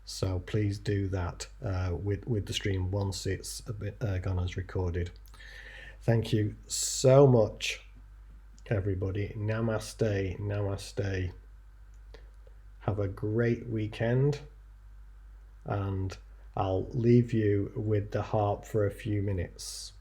So please do that with the stream once it's gone as recorded. Thank you so much, everybody. Namaste, namaste. Have a great weekend, and I'll leave you with the harp for a few minutes.